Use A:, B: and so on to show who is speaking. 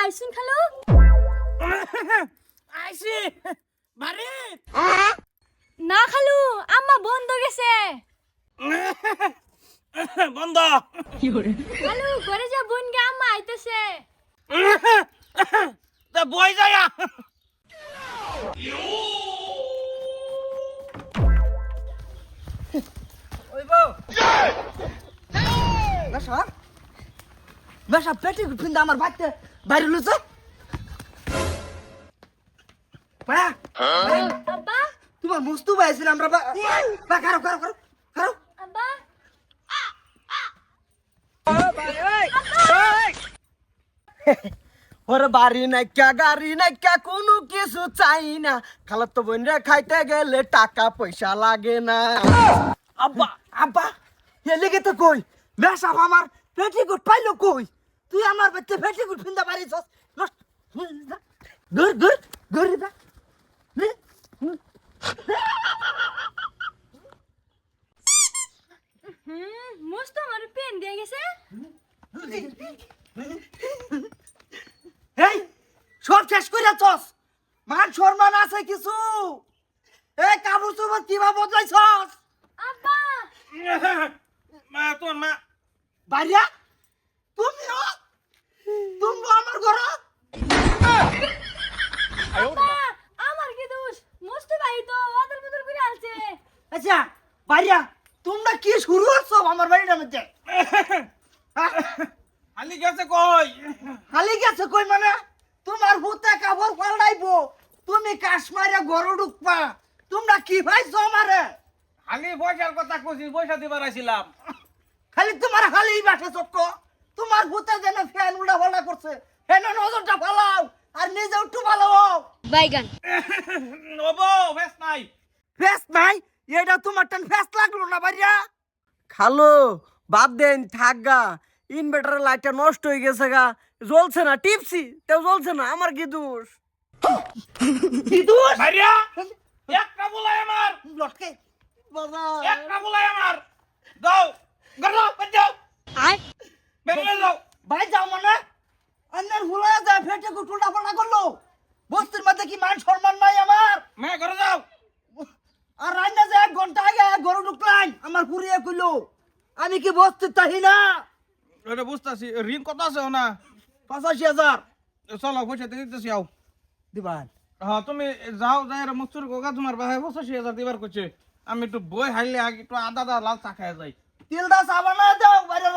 A: আইসুন খালু
B: আইছি বাড়ি
A: না খালু আম্মা বন্ধ গেছে
B: বন্ধ
A: খালু ঘরে যা বোন গে আম্মা আইতেছে
B: তা বই যায় ওই বউ
C: বেশা বেশা পেটি ফিন্দা আমার বাইতে বাইরে লুছে পড়া
A: আব্বা
C: তোমার মুস্তু বাইছিল আমরা বা কারো কারো কারো কারো
A: আব্বা
C: ওরে বাড়ি নাইকা গাড়ি নাইকা কোনো কিছু চাই না খালা তো বোনরা খাইতে গেলে টাকা পয়সা লাগে না আব্বা আব্বা এ লেগে তো কই বেশা আমার পেটিকুট পাইলো কই তুই আমার বাচ্চা পেটিকুট ফিন্দা বাড়ি ছস গুর গুর গুর দা
A: মস্ত আমার পেন দিয়ে গেছে
C: এই সব শেষ করে চস মান সম্মান আছে কিছু এই কাপড় চোপড় কিভাবে বদলাইছস
A: আব্বা
B: মা তোর মা
C: বাড়িয়া তুমিও তুমি আমার ঘর
A: আব্বা আমার কি দোষ মস্ত ভাই তো ওদের বদল করে আলছে
C: আচ্ছা বাড়িয়া তোমরা কি শুরু করছো আমার বাড়িটার মধ্যে
B: হালি গেছে কই
C: খালি গেছে কই মানে তোমার হুতে কাপড় পাল্টাইবো তুমি কাশ্মীরে গরু ঢুকবা তোমরা কি ভাইছো আমারে
B: হালি পয়সার কথা কইছিস পয়সা দিবার আইছিলাম
C: খালি তোমার খালি বাসা চক্ক তোমার হুতে যেন ফ্যান উল্টা পাল্টা করছে ফ্যান নজরটা ফালাও আর নিজে একটু ভালো হও
A: বাইগান
B: ওবো বেশ নাই
C: ফেস নাই এটা তোমার টান ফেস লাগলো না বাড়িয়া খালো বাদ দেন থাকগা ইনভার্টার লাইটটা নষ্ট হয়ে গেছে গা জ্বলছে না টিপসি তেও জ্বলছে না আমার কি দোষ কি দোষ
B: ভাইয়া একটা বলাই আমার
C: লটকে বাবা
B: একটা বলাই আমার দাও গড়ো বাজাও
A: আয়
B: বেরিয়ে যাও
C: ভাই যাও মানে আন্নার হুলা যায় ফেটে কুটুলটা পাল্টা করলো বস্তির মধ্যে কি মান সম্মান নাই আমার
B: মে ঘরে যাও
C: আর রান্না যে 1 ঘন্টা আগে গরু ঢুকলাম আমার পুরিয়ে কইলো আমি কি বস্তির তাহি না
B: এটা বুঝতাছি ঋণ কত আছে না
C: 85,000
B: চলো পয়সা দিতেছি আও
C: দিবান
B: হ্যাঁ তুমি যাও যাই মস্তুর গোগা তোমার ভাই 85,000 দিবার কইছে আমি একটু বই হাইলে আগে একটু আদা লাল চা খাইয়া যাই
C: তিলদা সাবানা দাও বাইরে